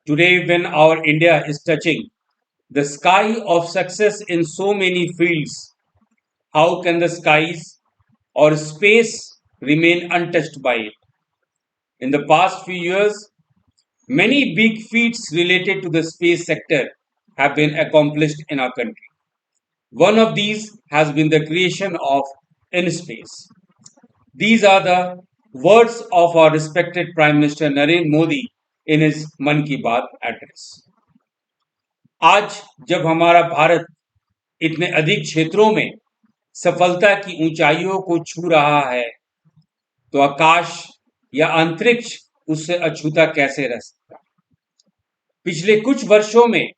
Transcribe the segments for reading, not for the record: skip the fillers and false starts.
Today, when our India is touching the sky of success in so many fields, how can the skies or space remain untouched by it? In the past few years, many big feats related to the space sector have been accomplished in our country. One of these has been the creation of InSpace. These are the words of our respected Prime Minister Narendra Modi in his मन की बात address. आज जब हमारा भारत इतने अधिक क्षेत्रों में सफलता की ऊंचाइयों को छू रहा है, तो आकाश या अंतरिक्ष उससे अछूता कैसे रह सकता? पिछले कुछ वर्षों में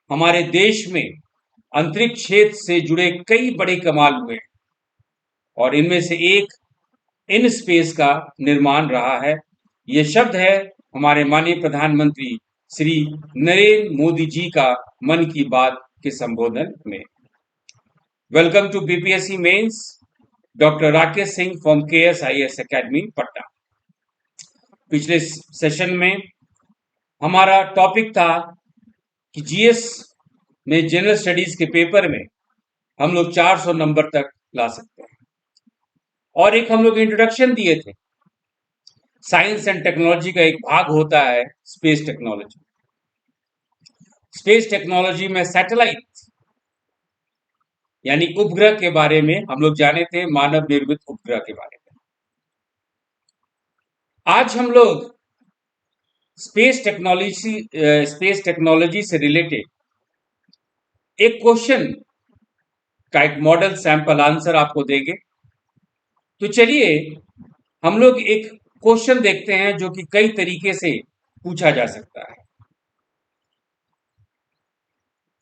हमारे देश में अंतरिक्ष क्षेत्र से जुड़े कई बड़े कमाल हुए और इनमें से एक इन स्पेस का निर्माण रहा है। ये शब्द है हमारे माननीय प्रधानमंत्री श्री नरेंद्र मोदी जी का मन की बात के संबोधन में। Welcome to BPSC mains, doctor Rakesh Singh from KSIS academy Patna. पिछले सेशन में हमारा टॉपिक था कि जीएस में जनरल स्टडीज के पेपर में हम लोग 400 नंबर तक ला सकते हैं और एक हम लोग इंट्रोडक्शन दिए थे। साइंस एंड टेक्नोलॉजी का एक भाग होता है स्पेस टेक्नोलॉजी। स्पेस टेक्नोलॉजी में सैटेलाइट यानी उपग्रह के बारे में हम लोग जाने थे, मानव निर्मित उपग्रह के बारे में। आज हम लोग स्पेस टेक्नोलॉजी से रिलेटेड एक क्वेश्चन का एक मॉडल सैंपल आंसर आपको देंगे। तो चलिए हम लोग एक क्वेश्चन देखते हैं जो कि कई तरीके से पूछा जा सकता है।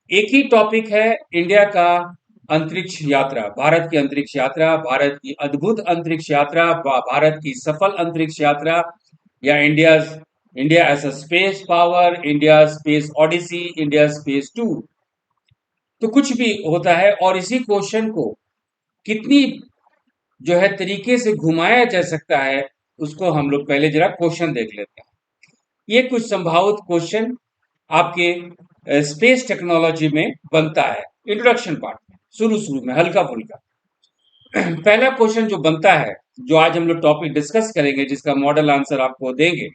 एक ही टॉपिक है इंडिया का अंतरिक्ष यात्रा, भारत की अंतरिक्ष यात्रा, भारत की अद्भुत अंतरिक्ष यात्रा, भारत की सफल अंतरिक्ष यात्रा, या India as a space power, India space odyssey, India space tour. तो कुछ भी होता है और इसी क्वेश्चन को कितनी जो है तरीके से घुमाया जा सकता है, उसको हम लोग पहले जरा क्वेश्चन देख लेते हैं। ये कुछ संभावित क्वेश्चन आपके स्पेस टेक्नोलॉजी में बनता है इंट्रोडक्शन पार्ट में, शुरू में हल्का फुल्का। पहला क्वेश्चन जो बनता है, जो आज हम लोग टॉपिक डिस्कस करेंगे, जिसका मॉडल आंसर आपको देंगे,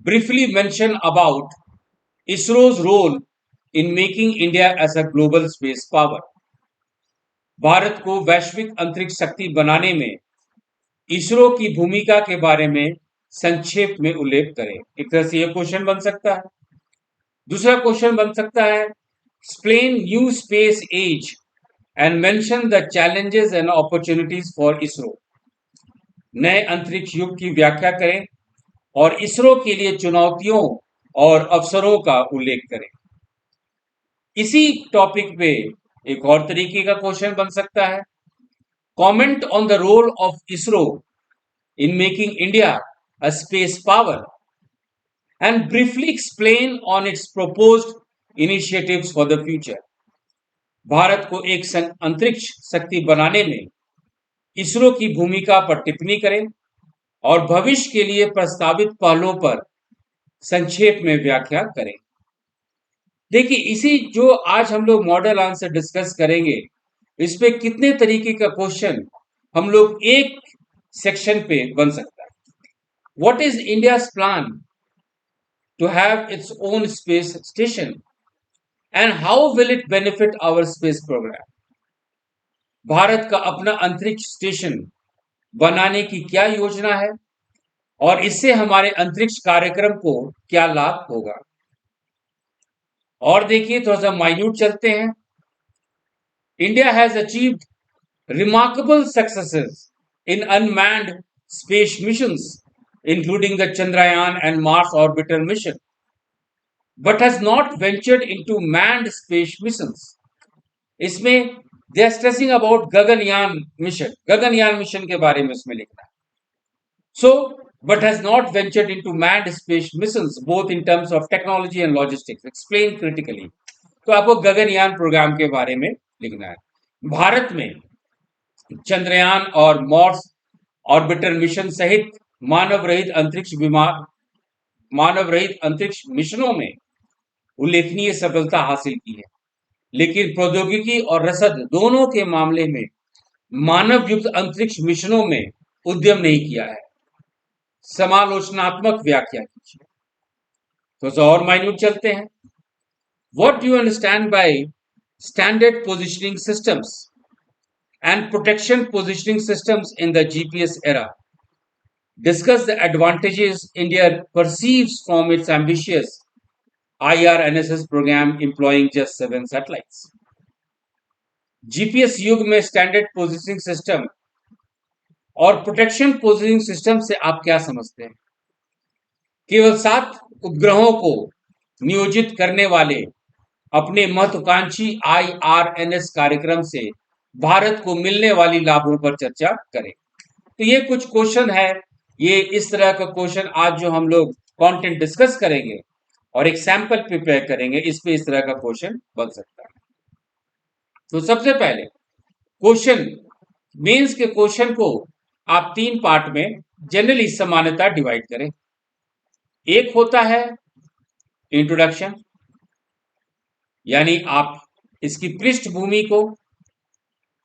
briefly mention about ISRO's role in making India as a global space power. Bharat को वैश्विक अंतरिक्ष शक्ति बनाने में इसरो की भूमिका के बारे में संक्षेप में उल्लेख करें। एक तरह से यह क्वेश्चन बन सकता है। दूसरा क्वेश्चन बन सकता है, explain new space age and mention the challenges and opportunities for ISRO. नए अंतरिक्ष युग की व्याख्या करें और इसरो के लिए चुनौतियों और अवसरों का उल्लेख करें। इसी टॉपिक पे एक और तरीके का क्वेश्चन बन सकता है, comment on the role of ISRO in making India a space power and briefly explain on its proposed initiatives for the future. Bharat को एक अंतरिक्ष शक्ति बनाने में इसरो की भूमिका पर टिप्पणी करें और भविष्य के लिए प्रस्तावित पहलों पर संक्षेप में व्याख्या करें। देखिए, इसी जो आज हम लोग मॉडल आंसर डिस्कस करेंगे, इस पे कितने तरीके का क्वेश्चन हम लोग एक सेक्शन पे बन सकता है। What is India's plan to have its own space station and how will it benefit our space program. Bharat का अपना अंतरिक्ष स्टेशन बनाने की क्या योजना है और इससे हमारे अंतरिक्ष कार्यक्रम को क्या लाभ होगा। और देखिए, थोड़ा सा माइन्यूट चलते हैं। India has achieved remarkable successes in unmanned space missions, including the Chandrayaan and Mars orbiter mission, but has not ventured into manned space missions. इसमें they are stressing about Gaganyaan mission के बारे में इसमें लिखना है। So, but has not ventured into manned space missions, both in terms of technology and logistics. Explain critically. तो आपको Gaganyaan programme के बारे में लिखना है। भारत में चंद्रयान और मार्स ऑर्बिटर मिशन सहित मानव रहित अंतरिक्ष विमान मानव रहित अंतरिक्ष मिशनों में उल्लेखनीय सफलता हासिल की है, लेकिन प्रौद्योगिकी और रसद दोनों के मामले में मानव युक्त अंतरिक्ष मिशनों में उद्यम नहीं किया है। समालोचनात्मक व्याख्या कीजिए। तो और माइन्यूट चलते हैं। What do you understand by standard positioning systems and protection positioning systems in the GPS era? Discuss the advantages India perceives from its ambitious IRNSS program employing just 7 satellites. GPS युग में standard positioning system और protection positioning system से आप क्या समझते हैं? केवल 7 उपग्रहों को नियोजित करने वाले अपने महत्वाकांक्षी IRNS कार्यक्रम से भारत को मिलने वाली लाभों पर चर्चा करें। तो ये कुछ क्वेश्चन है, ये इस तरह का क्वेश्चन आज जो हम लोग कंटेंट डिस्कस करेंगे और एक सैंपल प्रिपेयर करेंगे, इस पे इस तरह का क्वेश्चन बन सकता है। तो सबसे पहले क्वेश्चन, मेंस के क्वेश्चन को आप 3 पार्ट में जनरली समानता डिवाइड करें। एक होता है इंट्रोडक्शन, यानी आप इसकी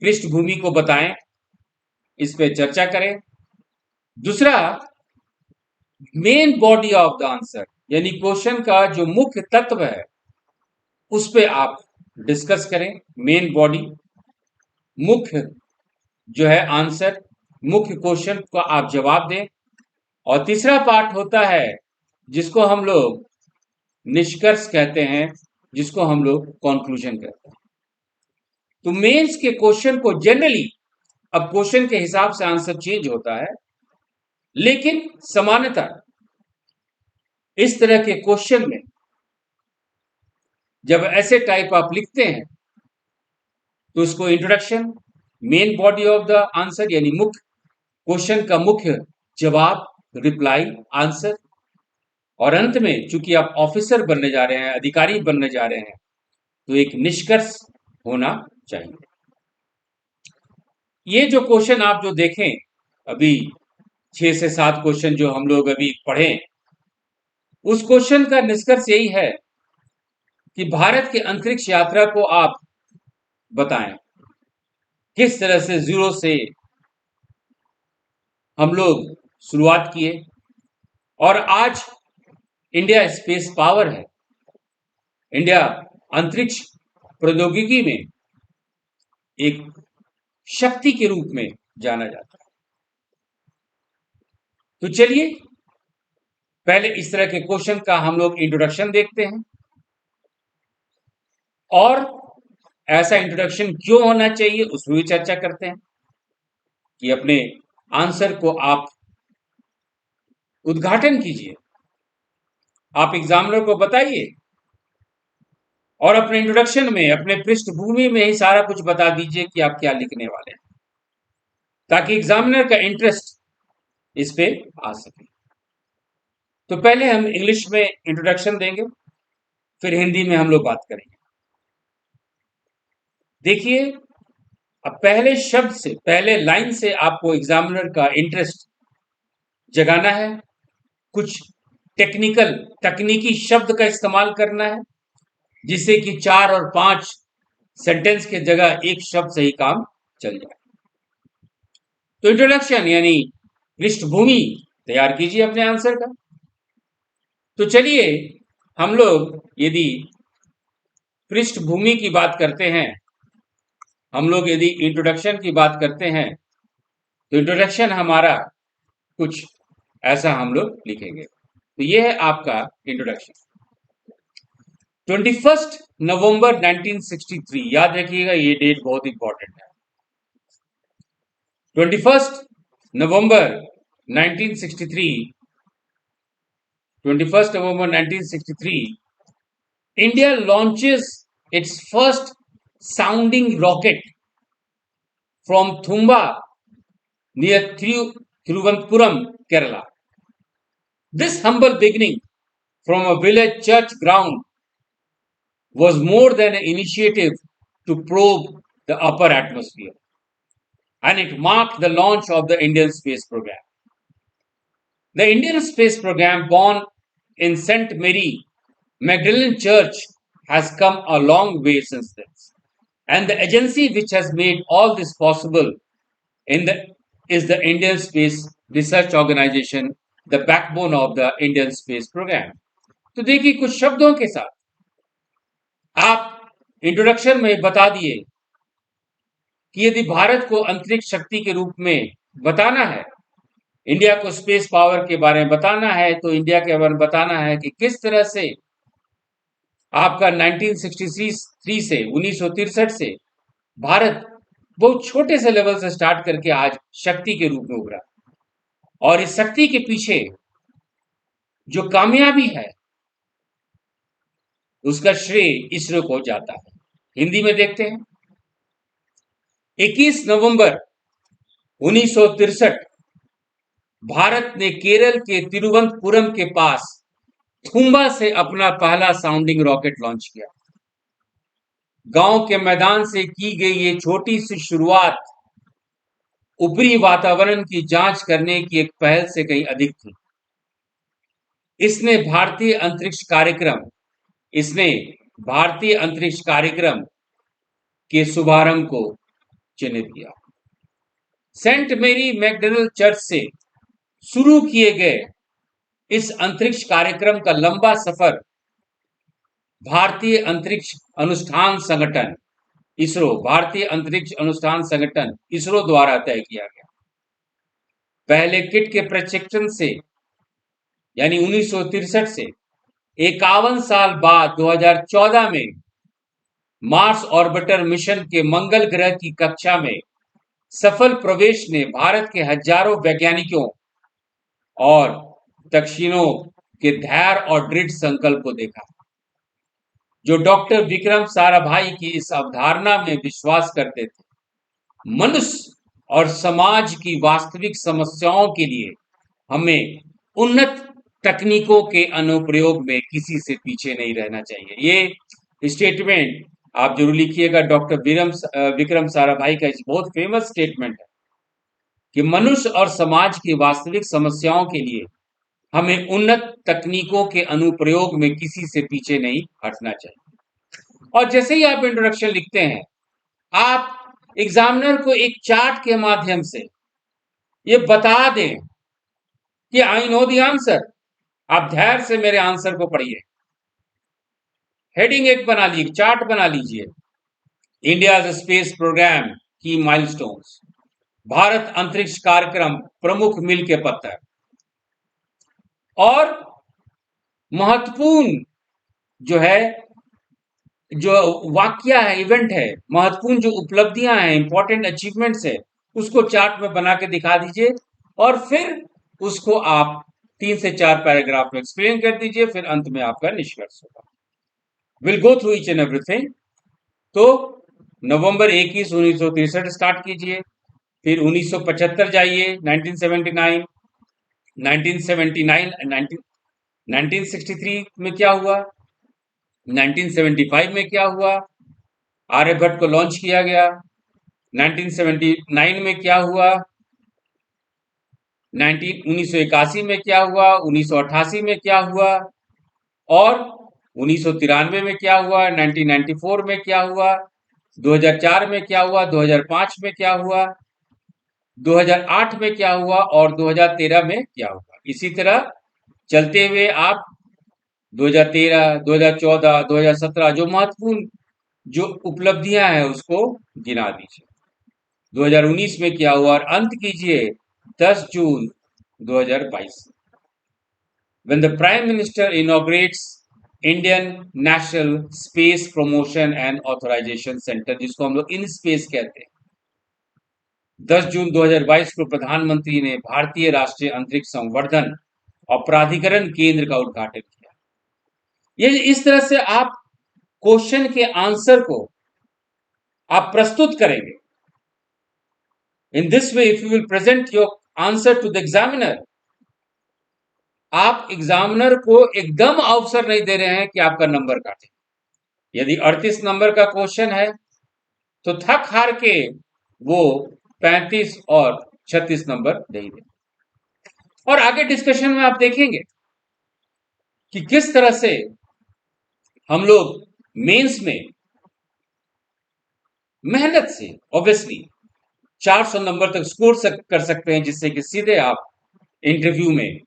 पृष्ठभूमि को बताएं, इस पे चर्चा करें। दूसरा main body of the answer, यानी क्वेश्चन का जो मुख्य तत्व है उस पे आप डिस्कस करें। मेन बॉडी, मुख्य जो है आंसर, मुख्य क्वेश्चन का आप जवाब दें। और तीसरा पार्ट होता है जिसको हम लोग निष्कर्ष कहते हैं, जिसको हम लोग कंक्लूजन कहते हैं। तो मेंस के क्वेश्चन को जनरली, अब क्वेश्चन के हिसाब से आंसर चेंज होता है, लेकिन समानता इस तरह के क्वेश्चन में जब ऐसे टाइप आप लिखते हैं तो उसको introduction, main body of the answer यानी मुख्य क्वेश्चन का मुख्य जवाब, रिप्लाई, आंसर, और अंत में चूंकि आप ऑफिसर बनने जा रहे हैं, अधिकारी बनने जा रहे हैं, तो एक निष्कर्ष होना चाहिए। ये जो क्वेश्चन आप जो देखें, अभी 6 से 7 क्वेश्चन जो हम लोग अभी पढ़े, उस क्वेश्चन का निष्कर्ष यही है कि भारत की अंतरिक्ष यात्रा को आप बताएं, किस तरह से जीरो से हम लोग शुरुआत किए और आज इंडिया स्पेस पावर है, इंडिया अंतरिक्ष प्रौद्योगिकी में एक शक्ति के रूप में जाना जाता है। तो चलिए पहले इस तरह के क्वेश्चन का हम लोग इंट्रोडक्शन देखते हैं, और ऐसा इंट्रोडक्शन क्यों होना चाहिए उसमें भी चर्चा करते हैं कि अपने आंसर को आप उद्घाटन कीजिए, आप एग्जामिनर को बताइए और अपने इंट्रोडक्शन में, अपने पृष्ठभूमि में ही सारा कुछ बता दीजिए कि आप क्या लिखने वाले हैं, ताकि एग्जामिनर का इंटरेस्ट इस पे आ सके। तो पहले हम इंग्लिश में इंट्रोडक्शन देंगे, फिर हिंदी में हम लोग बात करेंगे। देखिए, अब पहले शब्द से, पहले लाइन से आपको एग्जामिनर का इंटरेस्ट जगाना है, कुछ तकनीकी शब्द का इस्तेमाल करना है, जिससे कि 4 और 5 सेंटेंस के जगह एक शब्द से ही काम चल जाए। तो इंट्रोडक्शन यानी पृष्ठभूमि तैयार कीजिए अपने आंसर का। तो चलिए हम लोग यदि पृष्ठभूमि की बात करते हैं, हम लोग यदि इंट्रोडक्शन की बात करते हैं, तो इंट्रोडक्शन हमारा कुछ ऐसा हम लोग लिखेंगे। तो ये है आपका इंट्रोडक्शन। 21 नवंबर 1963, याद रखिएगा ये डेट बहुत इंपॉर्टेंट है। 21 नवंबर 1963, India launches its first sounding rocket from Thumba near Thiruvananthapuram, Kerala. This humble beginning from a village church ground was more than an initiative to probe the upper atmosphere, and it marked the launch of the Indian space program. The Indian space program, born in St. Mary Magdalene Church has come a long way since then. And the agency which has made all this possible in the is the Indian Space Research Organization, the backbone of the Indian Space Program. तो देखिए कुछ शब्दों के साथ आप introduction में बता दिए कि यदि भारत को अंतरिक्ष शक्ति के रूप में बताना है, इंडिया को स्पेस पावर के बारे में बताना है, तो इंडिया के बारे में बताना है कि किस तरह से आपका 1963 से 1963 से भारत बहुत छोटे से लेवल से स्टार्ट करके आज शक्ति के रूप में उभरा, और इस शक्ति के पीछे जो कामयाबी है उसका श्रेय इसरो को जाता है। हिंदी में देखते हैं। 21 नवंबर 1963 भारत ने केरल के तिरुवनंतपुरम के पास थुम्बा से अपना पहला साउंडिंग रॉकेट लॉन्च किया। गांव के मैदान से की गई ये छोटी सी शुरुआत ऊपरी वातावरण की जांच करने की एक पहल से कहीं अधिक थी। इसने भारतीय अंतरिक्ष कार्यक्रम के शुभारंभ को चिन्हित किया। सेंट मेरी मैगडलेन चर्च से शुरू किए गए इस अंतरिक्ष कार्यक्रम का लंबा सफर भारतीय अंतरिक्ष अनुष्ठान संगठन इसरो द्वारा तय किया गया। पहले किट के प्रशिक्षण से यानी 1963 से 51 साल बाद 2014 में मार्स ऑर्बिटर मिशन के मंगल ग्रह की कक्षा में सफल प्रवेश ने भारत के हजारों वैज्ञानिकों और दक्षिणों के धैर्य और दृढ़ संकल्प को देखा, जो डॉक्टर विक्रम साराभाई की इस अवधारणा में विश्वास करते थे। मनुष्य और समाज की वास्तविक समस्याओं के लिए हमें उन्नत तकनीकों के अनुप्रयोग में किसी से पीछे नहीं रहना चाहिए। ये स्टेटमेंट आप जरूर लिखिएगा, डॉक्टर विक्रम साराभाई का बहुत फेमस स्टेटमेंट है कि मनुष्य और समाज की वास्तविक समस्याओं के लिए हमें उन्नत तकनीकों के अनुप्रयोग में किसी से पीछे नहीं हटना चाहिए। और जैसे ही आप इंट्रोडक्शन लिखते हैं, आप एग्जामिनर को एक चार्ट के माध्यम से ये बता दें कि आई नो द आंसर। आप धैर्य से मेरे आंसर को पढ़िए। हेडिंग एक बना लीजिए, चार्ट बना लीजिए। इंडिया स्पेस प्रोग्राम की माइलस्टोन्स, भारत अंतरिक्ष कार्यक्रम प्रमुख मील के पत्थर और महत्वपूर्ण जो वाक्य है, इवेंट है, महत्वपूर्ण जो उपलब्धियां हैं, इंपॉर्टेंट अचीवमेंट्स है, उसको चार्ट में बना के दिखा दीजिए और फिर उसको आप 3 से 4 पैराग्राफ में एक्सप्लेन कर दीजिए। फिर अंत में आपका निष्कर्ष होगा। Will go through each and everything. तो नवंबर 21 1963 स्टार्ट कीजिए, फिर 1975 जाइए, 1979, 1963 में क्या हुआ, 1975 में क्या हुआ, आर्यभट्ट को लॉन्च किया गया। 1979 में क्या हुआ, 1981 में क्या हुआ, 1988 में क्या हुआ, और 1993 में क्या हुआ, 1994 में क्या हुआ, 2004 में क्या हुआ, 2005 में क्या हुआ, 2008 में क्या हुआ और 2013 में क्या हुआ। इसी तरह चलते हुए आप 2013, 2014, 2017 जो महत्वपूर्ण जो उपलब्धियां हैं उसको गिना दीजिए। 2019 में क्या हुआ और अंत कीजिए 10 जून 2022, when the Prime Minister inaugurates Indian national space promotion and authorization centre, जिसको हम लोग इन स्पेस कहते हैं। 10 जून 2022 को प्रधानमंत्री ने भारतीय राष्ट्रीय अंतरिक्ष संवर्धन और प्राधिकरण केंद्र का उद्घाटन किया। ये इस तरह से आप क्वेश्चन के आंसर को आप प्रस्तुत करेंगे। In this way if you will present your answer to the examiner, आप एग्जामिनर को एकदम अवसर नहीं दे रहे हैं कि आपका नंबर काटे। यदि 38 नंबर का क्वेश्चन है तो थक हार के वो 35 और 36 नंबर दे दें। और आगे डिस्कशन में आप देखेंगे कि किस तरह से हम लोग मेंस में मेहनत से ऑब्वियसली 400 नंबर तक स्कोर कर सकते हैं, जिससे कि सीधे आप इंटरव्यू में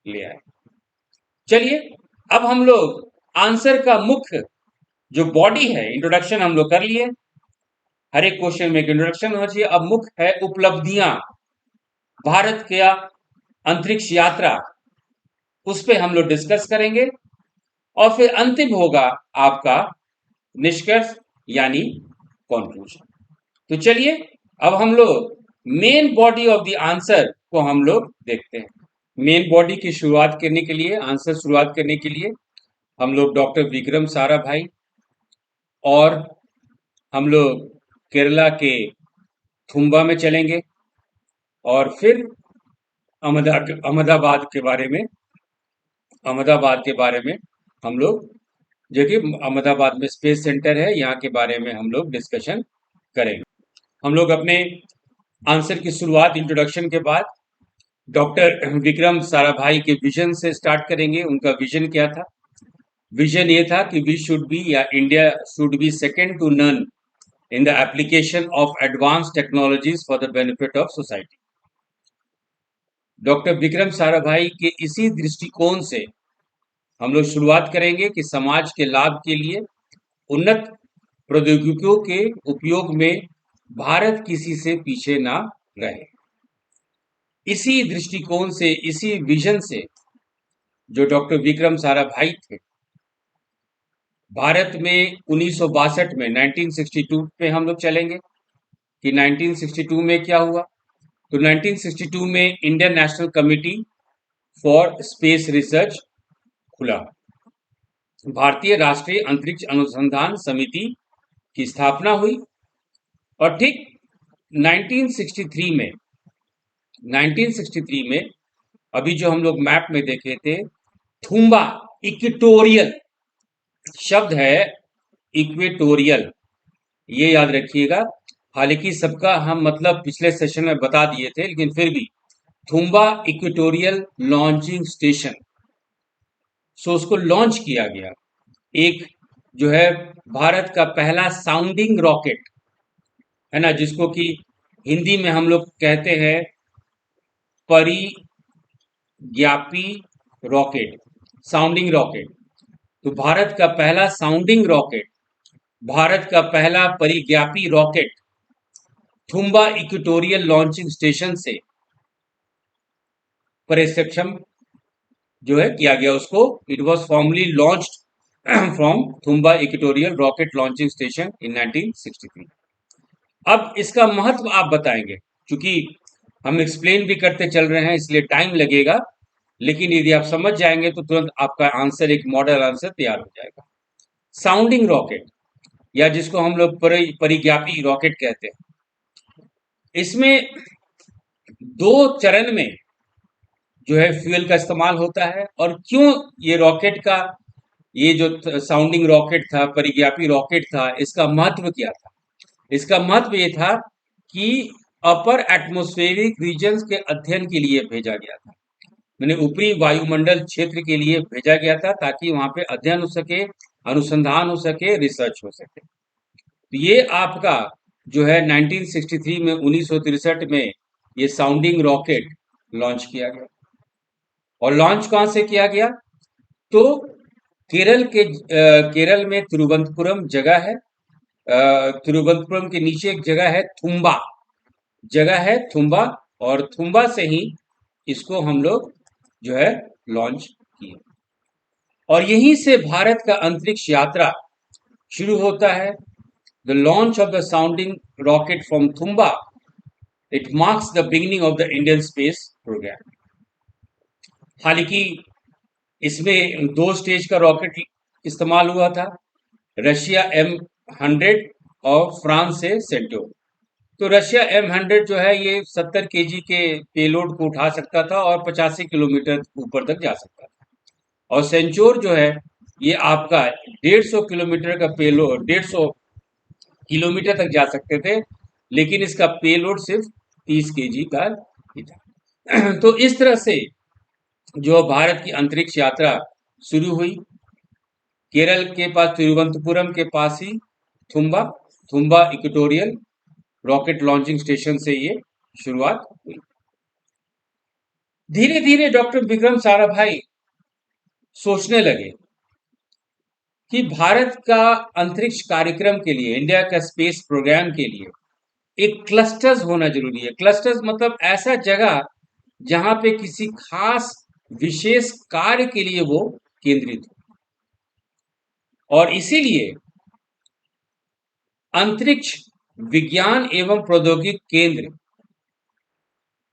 ले आए। चलिए, अब हम लोग आंसर का मुख्य जो बॉडी है, इंट्रोडक्शन हम लोग कर लिए। हर एक क्वेश्चन में एक इंट्रोडक्शन होना चाहिए। अब मुख्य है उपलब्धियां, भारत का अंतरिक्ष यात्रा, उस पर हम लोग डिस्कस करेंगे और फिर अंतिम होगा आपका निष्कर्ष यानी कॉन्क्लूजन। तो चलिए, अब हम लोग main body of the answer को हम लोग देखते हैं। मेन बॉडी की शुरुआत करने के लिए, आंसर शुरुआत करने के लिए हम लोग डॉक्टर विक्रम साराभाई और हम लोग केरला के थुम्बा में चलेंगे और फिर अहमदाबाद के बारे में, अहमदाबाद के बारे में हम लोग, जो कि अहमदाबाद में स्पेस सेंटर है, यहाँ के बारे में हम लोग डिस्कशन करेंगे। हम लोग अपने आंसर की शुरुआत इंट्रोडक्शन के बाद डॉक्टर विक्रम साराभाई के विजन से स्टार्ट करेंगे। उनका विजन क्या था? विजन ये था कि वी शुड बी, या India should be second to none in the application of advance technologies for the benefit of society. Doctor Vikram Sarabhai के इसी दृष्टिकोण से हम लोग शुरुआत करेंगे कि समाज के लाभ के लिए उन्नत प्रौद्योगिकियों के उपयोग में भारत किसी से पीछे ना रहे। इसी दृष्टिकोण से, इसी विजन से जो डॉक्टर विक्रम साराभाई थे, भारत में 1962 में 1962 पे हम लोग चलेंगे कि 1962 में क्या हुआ। तो 1962 में Indian national committee for space research खुला, भारतीय राष्ट्रीय अंतरिक्ष अनुसंधान समिति की स्थापना हुई। और ठीक 1963 में अभी जो हम लोग मैप में देखे थे, थुम्बा, इक्वेटोरियल शब्द है, इक्वेटोरियल, ये याद रखिएगा। हालांकि सबका हम मतलब पिछले सेशन में बता दिए थे, लेकिन फिर भी थुम्बा इक्वेटोरियल लॉन्चिंग स्टेशन, सो उसको लॉन्च किया गया। एक जो है भारत का पहला साउंडिंग रॉकेट है ना, जिसको कि हिंदी में हम लोग कहते हैं परिज्ञापी रॉकेट, साउंडिंग रॉकेट। तो भारत का पहला साउंडिंग रॉकेट, भारत का पहला परिज्ञापी rocket Thumba equatorial launching station से प्रक्षेपण जो है किया गया। उसको it was formally launched from Thumba equatorial rocket launching station in 1963। अब इसका महत्व आप बताएंगे, क्योंकि हम एक्सप्लेन भी करते चल रहे हैं इसलिए टाइम लगेगा, लेकिन यदि आप समझ जाएंगे तो तुरंत आपका आंसर, एक मॉडल आंसर तैयार हो जाएगा। साउंडिंग रॉकेट, या जिसको हम लोग परिज्ञापी रॉकेट कहते हैं, इसमें दो चरण में जो है फ्यूल का इस्तेमाल होता है। और क्यों ये रॉकेट का, ये जो साउंडिंग रॉकेट था, परिज्ञापी रॉकेट था, इसका महत्व क्या था? इसका महत्व ये था कि अपर एटमॉस्फेरिक रीजन्स के अध्ययन के लिए भेजा गया था, मैंने ऊपरी वायुमंडल क्षेत्र के लिए भेजा गया था, ताकि वहां पे अध्ययन हो सके, अनुसंधान हो सके, रिसर्च हो सके। तो ये आपका जो है 1963 में, 1963 में ये साउंडिंग रॉकेट लॉन्च किया गया। और लॉन्च कहां से किया गया? तो केरल में तिरुवनंतपुरम जगह है, तिरुवनंतपुरम के नीचे एक जगह है थुम्बा, जगह है थुम्बा, और थुम्बा से ही इसको हम लोग जो है लॉन्च किए। और यहीं से भारत का अंतरिक्ष यात्रा शुरू होता है। The launch of the sounding rocket from Thumba, it marks the beginning of the Indian space program. हालांकि इसमें दो स्टेज का रॉकेट इस्तेमाल हुआ था, रशिया M100 और फ्रांस से सेंट्योर। तो रशिया M100 जो है ये 70 केजी के पेलोड को उठा सकता था और 85 किलोमीटर ऊपर तक जा सकता था। और सेंचोर जो है ये आपका 150 किलोमीटर का पेलोड, 150 किलोमीटर तक जा सकते थे, लेकिन इसका पेलोड सिर्फ 30 केजी का ही था। तो इस तरह से जो भारत की अंतरिक्ष यात्रा शुरू हुई। केरल के पास तिरुवनंतपुरम के पास ही Thumba Thumba equatorial rocket launching station से ये शुरुआत हुई। धीरे धीरे डॉक्टर विक्रम साराभाई सोचने लगे कि भारत का अंतरिक्ष कार्यक्रम के लिए, इंडिया का स्पेस प्रोग्राम के लिए एक क्लस्टर्स होना जरूरी है। क्लस्टर्स मतलब ऐसा जगह जहां पे किसी खास विशेष कार्य के लिए वो केंद्रित हो। और इसीलिए अंतरिक्ष विज्ञान एवं प्रौद्योगिकी केंद्र,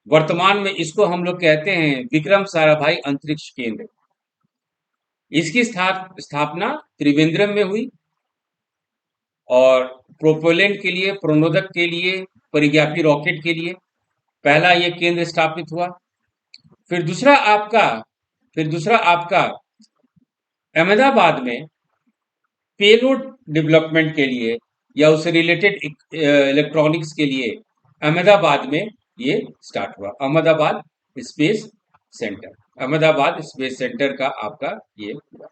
वर्तमान में इसको हम लोग कहते हैं विक्रम साराभाई अंतरिक्ष केंद्र, इसकी स्थापना त्रिवेंद्रम में हुई। और प्रोपेलेंट के लिए, प्रणोदक के लिए, परिज्ञापी रॉकेट के लिए पहला ये केंद्र स्थापित हुआ। फिर दूसरा आपका अहमदाबाद में पेलोड डेवलपमेंट के लिए या उससे रिलेटेड इलेक्ट्रॉनिक्स के लिए अहमदाबाद में ये स्टार्ट हुआ। अहमदाबाद स्पेस सेंटर का आपका ये हुआ।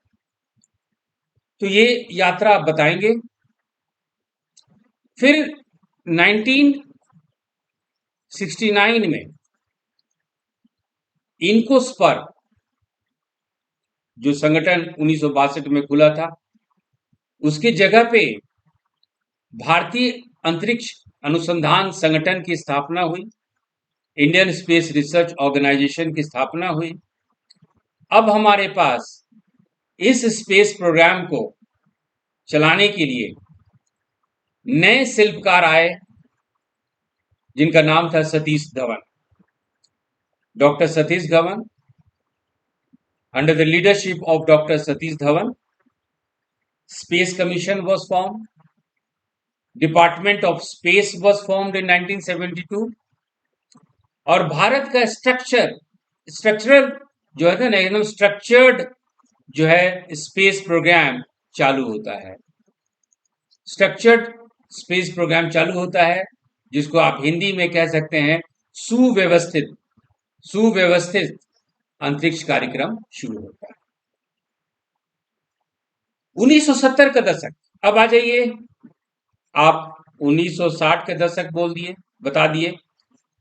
तो ये यात्रा आप बताएंगे। फिर 1969 में इनकोस्पर जो संगठन 1962 में खुला था, उसकी जगह पे भारतीय अंतरिक्ष अनुसंधान संगठन की स्थापना हुई। इंडियन स्पेस रिसर्च ऑर्गेनाइजेशन की स्थापना हुई। अब हमारे पास इस स्पेस प्रोग्राम को चलाने के लिए नए शिल्पकार आए, जिनका नाम था Satish Dhawan. Doctor Satish Dhawan, under the leadership of Dr. Satish Dhawan, Space Commission was formed. Department of Space was formed in 1972. और भारत का स्ट्रक्चरल जो है ना, एकदम स्ट्रक्चर्ड जो है स्पेस प्रोग्राम चालू होता है। स्ट्रक्चर्ड स्पेस प्रोग्राम चालू होता है, जिसको आप हिंदी में कह सकते हैं सुव्यवस्थित अंतरिक्ष कार्यक्रम शुरू होता है। 1970 का दशक। अब आ जाइए, आप 1960 के दशक बोल दिए, बता दिए।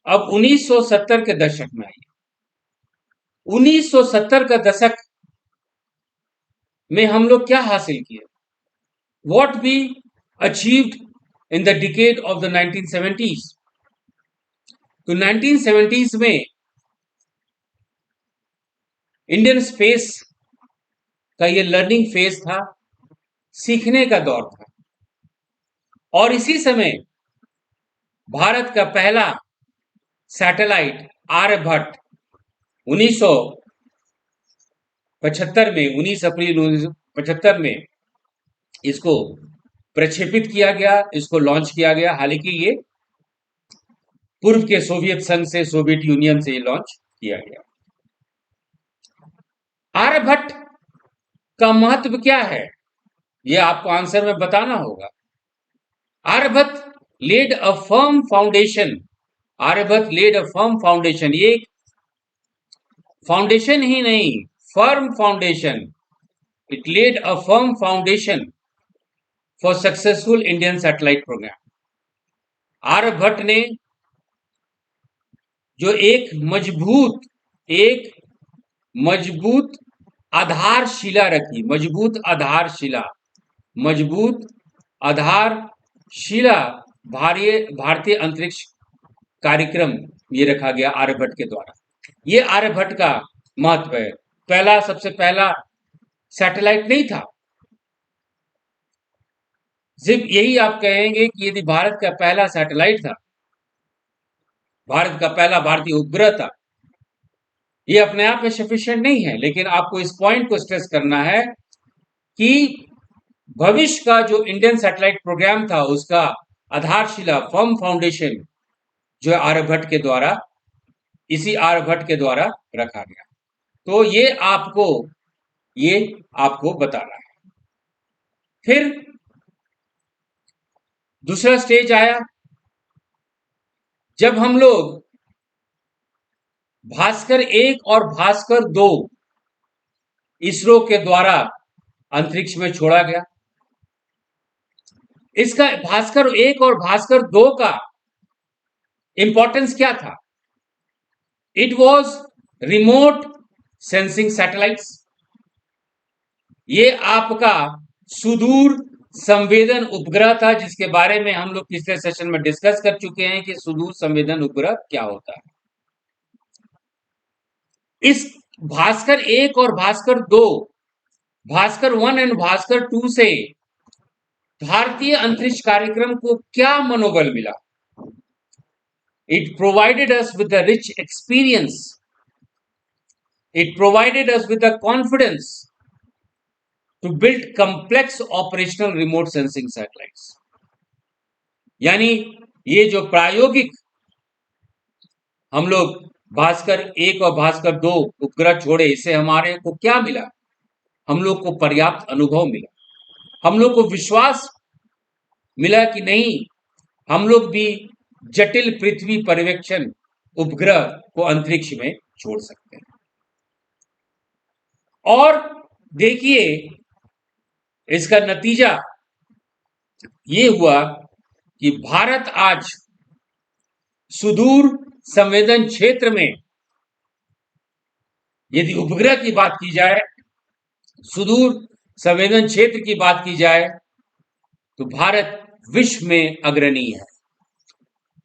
अब 1970 के दशक में आइए। 1970 का दशक में हम लोग क्या हासिल किए? What we achieved in the decade of the 1970s? तो 1970s में इंडियन स्पेस का ये लर्निंग फेज था, सीखने का दौर था। और इसी समय भारत का पहला सैटेलाइट आर्यभट्ट 1975 में, 19 अप्रैल 1975 में इसको प्रक्षेपित किया गया, इसको लॉन्च किया गया। हालांकि ये पूर्व के सोवियत संघ से, सोवियत यूनियन से लॉन्च किया गया। आर्यभट्ट का महत्व क्या है, ये आपको आंसर में बताना होगा। Aryabhata led a firm foundation. Aryabhata led a firm foundation. ये फाउंडेशन ही नहीं, firm foundation. It led a firm foundation for successful Indian satellite program. Aryabhata ने जो एक मजबूत आधारशिला रखी, मजबूत आधारशिला भारतीय अंतरिक्ष कार्यक्रम ये रखा गया आर्यभट्ट के द्वारा। ये आर्यभट्ट का महत्व है। सबसे पहला सैटेलाइट नहीं था। सिर्फ यही आप कहेंगे कि यदि भारत का पहला सैटेलाइट था, भारत का पहला भारतीय उपग्रह था, ये अपने आप में सफिशिएंट नहीं है। लेकिन आपको इस पॉइंट को स्ट्रेस करना है कि भविष्य का जो इंडियन सैटेलाइट प्रोग्राम था, उसका आधारशिला, फर्म फाउंडेशन जो आर्यभट्ट के द्वारा, इसी आर्यभट्ट के द्वारा रखा गया। तो ये आपको बताना है। फिर दूसरा स्टेज आया, जब हम लोग भास्कर 1 और भास्कर 2 इसरो के द्वारा अंतरिक्ष में छोड़ा गया। इसका भास्कर 1 और भास्कर 2 का इंपॉर्टेंस क्या था? It was remote sensing satellites. ये आपका सुदूर संवेदन उपग्रह था, जिसके बारे में हम लोग पिछले सेशन में डिस्कस कर चुके हैं कि सुदूर संवेदन उपग्रह क्या होता है। इस भास्कर 1 और भास्कर 2, भास्कर 1 एंड भास्कर 2 से भारतीय अंतरिक्ष कार्यक्रम को क्या मनोबल मिला? It provided us with a rich experience. It provided us with the confidence to build complex operational remote sensing satellites. यानी ये जो प्रायोगिक हम लोग भास्कर 1 और भास्कर 2 उपग्रह छोड़े, इससे हमारे को क्या मिला? हम लोग को पर्याप्त अनुभव मिला, हम लोग को विश्वास मिला कि नहीं, हम लोग भी जटिल पृथ्वी पर्यवेक्षण उपग्रह को अंतरिक्ष में छोड़ सकते हैं। और देखिए, इसका नतीजा ये हुआ कि भारत आज सुदूर संवेदन क्षेत्र में, यदि उपग्रह की बात की जाए, सुदूर संवेदन क्षेत्र की बात की जाए, तो भारत विश्व में अग्रणी है।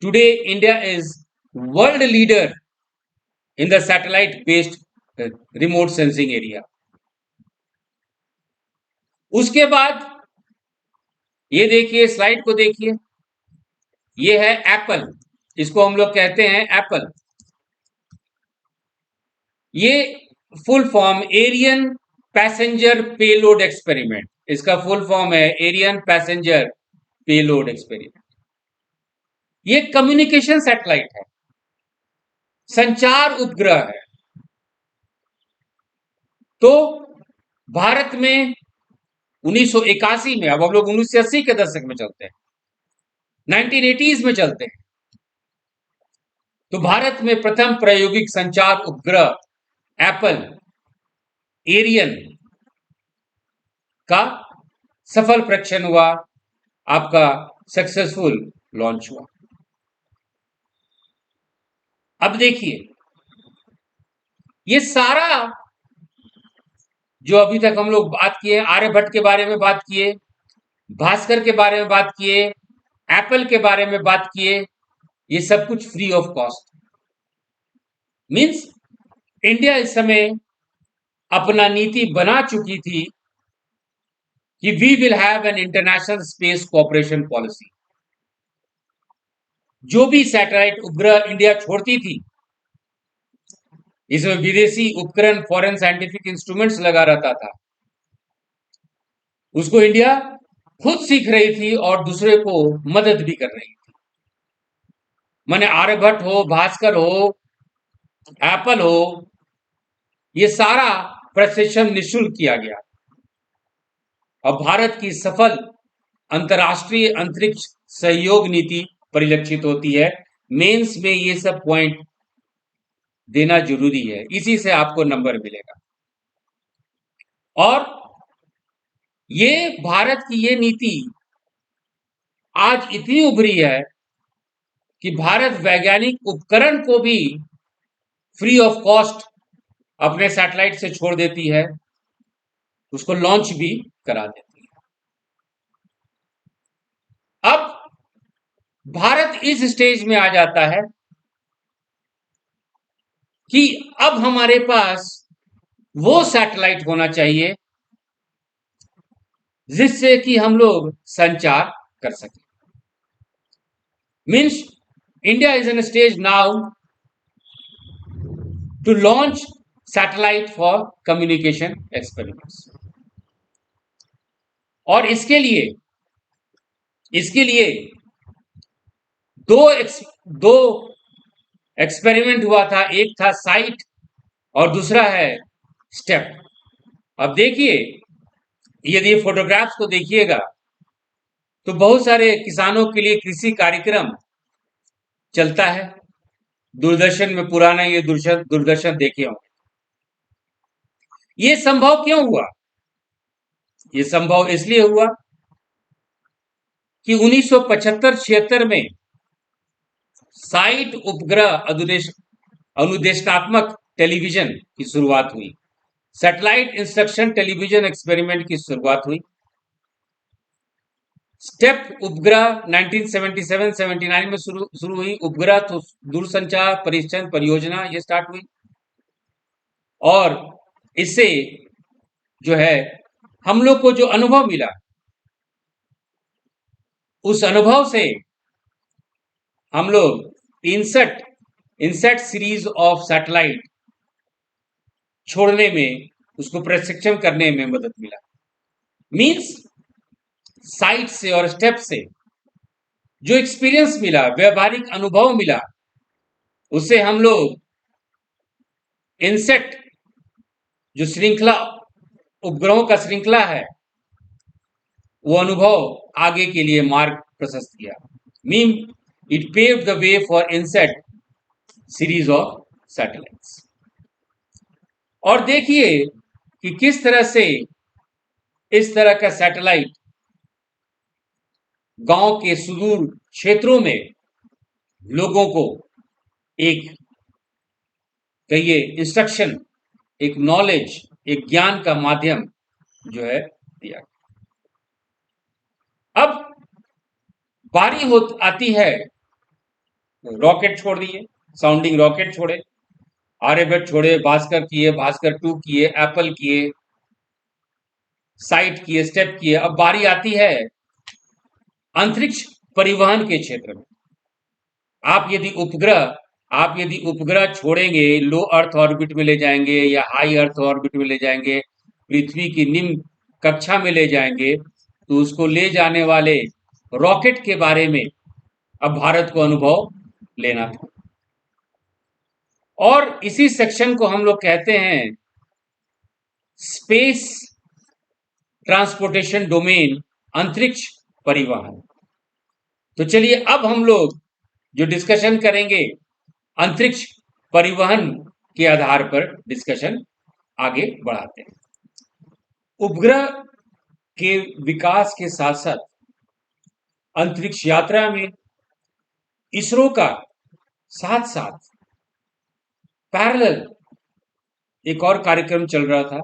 Today India is world leader in the satellite based remote sensing area. उसके बाद ये देखिए, स्लाइड को देखिए, ये है एप्पल, इसको हम लोग कहते हैं एप्पल। ये full form Ariane passenger payload experiment, इसका फुल फॉर्म है एरियन पैसेंजर पेलोड एक्सपेरिमेंट। ये कम्युनिकेशन सैटेलाइट है, संचार उपग्रह है। तो भारत में 1981 में, अब हम लोग 1980 के दशक में चलते हैं, 1980s में चलते हैं, तो भारत में प्रथम प्रायोगिक संचार उपग्रह एप्पल एरियन का सफल परीक्षण हुआ, आपका सक्सेसफुल लॉन्च हुआ। अब देखिए, ये सारा जो अभी तक हम लोग बात किए, आर्यभट्ट के बारे में बात किए, भास्कर के बारे में बात किए, एप्पल के बारे में बात किए, ये सब कुछ free of cost. Means India इस समय अपना नीति बना चुकी थी कि we will have an international space cooperation policy. जो भी सैटेलाइट उपग्रह इंडिया छोड़ती थी, इसमें विदेशी उपकरण, फॉरेन साइंटिफिक इंस्ट्रूमेंट्स लगा रहता था, उसको इंडिया खुद सीख रही थी और दूसरे को मदद भी कर रही थी। माने आर्यभट्ट हो, भास्कर हो, एप्पल हो, ये सारा प्रशिक्षण निःशुल्क किया गया। और भारत की सफल अंतर्राष्ट्रीय अंतरिक्ष सहयोग नीति परिलक्षित होती है। मेंस में ये सब पॉइंट देना जरूरी है, इसी से आपको नंबर मिलेगा। और ये भारत की ये नीति आज इतनी उभरी है कि भारत वैज्ञानिक उपकरण को भी फ्री ऑफ कॉस्ट अपने सैटेलाइट से छोड़ देती है, उसको लॉन्च भी करा देती है। अब भारत इस स्टेज में आ जाता है कि अब हमारे पास वो सैटेलाइट होना चाहिए जिससे कि हम लोग संचार कर सकें। Means India is in stage now to launch satellite for communication experiments. और इसके लिए दो एक्सपेरिमेंट हुआ था, एक था साइट और दूसरा है स्टेप। अब देखिए, यदि फोटोग्राफ्स को देखिएगा तो बहुत सारे किसानों के लिए कृषि कार्यक्रम चलता है दूरदर्शन में। पुराना ये दूरदर्शन देखे होंगे। ये संभव क्यों हुआ? ये संभव इसलिए हुआ कि 1975-76 में साइट उपग्रह अनुदेशात्मक टेलीविजन की शुरुआत हुई। सैटेलाइट इंस्ट्रक्शन टेलीविजन एक्सपेरिमेंट की शुरुआत हुई। स्टेप उपग्रह 1977-79 में शुरू हुई। उपग्रह तो दूरसंचार परीक्षण परियोजना ये स्टार्ट हुई, और इससे जो है हम लोग को जो अनुभव मिला, उस अनुभव से हम लोग इनसेट सीरीज ऑफ सैटेलाइट छोड़ने में, उसको प्रशिक्षण करने में मदद मिला। मींस साइट से और स्टेप से जो एक्सपीरियंस मिला, व्यवहारिक अनुभव मिला, उससे हम लोग इनसेट जो श्रृंखला उपग्रहों का श्रृंखला है, वो अनुभव आगे के लिए मार्ग प्रशस्त किया। Mean it paved the way for INSAT series of satellites. और देखिए कि किस तरह से इस तरह का सैटेलाइट गांव के सुदूर क्षेत्रों में लोगों को एक कहिए इंस्ट्रक्शन, एक नॉलेज, एक ज्ञान का माध्यम जो है दिया। अब बारी आती है, रॉकेट छोड़ दिए, साउंडिंग रॉकेट छोड़े, आर्यभट्ट छोड़े, भास्कर किए, भास्कर 2 किए, एप्पल किए, साइट किए, स्टेप किए। अब बारी आती है अंतरिक्ष परिवहन के क्षेत्र में। आप यदि उपग्रह छोड़ेंगे, लो अर्थ ऑर्बिट में ले जाएंगे या हाई अर्थ ऑर्बिट में ले जाएंगे, पृथ्वी की निम्न कक्षा में ले जाएंगे, तो उसको ले जाने वाले रॉकेट के बारे में अब भारत को अनुभव लेना था। और इसी सेक्शन को हम लोग कहते हैं स्पेस ट्रांसपोर्टेशन डोमेन, अंतरिक्ष परिवहन। तो चलिए अब हम लोग जो डिस्कशन करेंगे, अंतरिक्ष परिवहन के आधार पर डिस्कशन आगे बढ़ाते हैं। उपग्रह के विकास के साथ साथ अंतरिक्ष यात्रा में इसरो का साथ साथ पैरेलल एक और कार्यक्रम चल रहा था,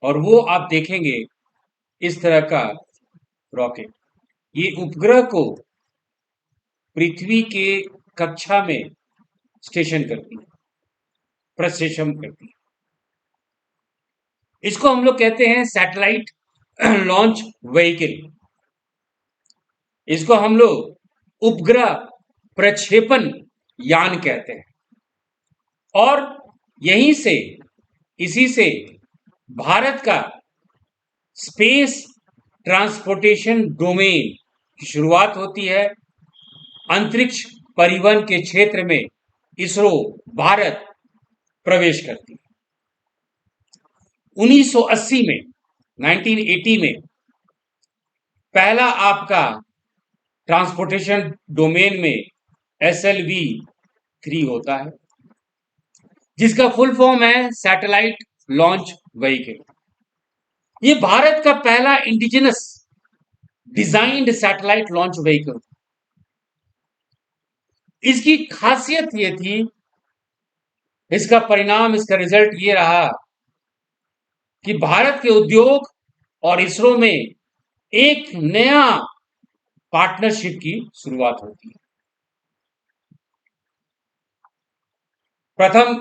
और वो आप देखेंगे इस तरह का रॉकेट। ये उपग्रह को पृथ्वी के कक्षा में स्टेशन करती है, प्रक्षेपण करती है। इसको हम लोग कहते हैं सैटेलाइट लॉन्च व्हीकल। इसको हम लोग उपग्रह प्रक्षेपण यान कहते हैं। और इसी से भारत का स्पेस ट्रांसपोर्टेशन डोमेन की शुरुआत होती है। अंतरिक्ष परिवहन के क्षेत्र में इसरो भारत प्रवेश करती है। 1980 में 1980 में पहला आपका ट्रांसपोर्टेशन डोमेन में SLV-3 होता है, जिसका फुल फॉर्म है सैटेलाइट लॉन्च व्हीकल। ये भारत का पहला indigenous designed satellite launch vehicle. इसकी खासियत ये थी, इसका परिणाम, इसका रिजल्ट ये रहा कि भारत के उद्योग और इसरो में एक नया पार्टनरशिप की शुरुआत होती है। प्रथम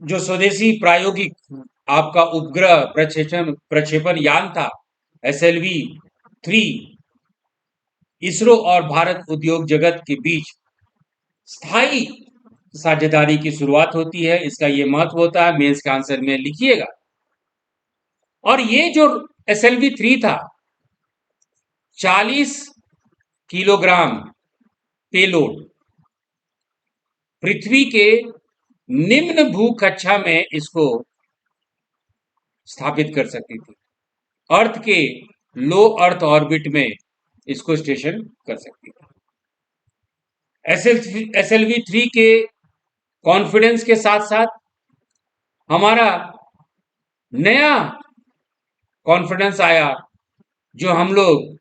जो स्वदेशी प्रायोगिक आपका उपग्रह प्रक्षेपण यान था SLV-3, इसरो और भारत उद्योग जगत के बीच स्थायी साझेदारी की शुरुआत होती है। इसका ये महत्व होता है, मेंस का आंसर में लिखिएगा। और ये जो SLV-3 था, 40 किलोग्राम पेलोड पृथ्वी के निम्न भू कक्षा में इसको स्थापित कर सकती थी। अर्थ के लो अर्थ ऑर्बिट में इसको स्टेशन कर सकती थी। SLV-3 के कॉन्फिडेंस के साथ साथ हमारा नया कॉन्फिडेंस आया, जो हम लोग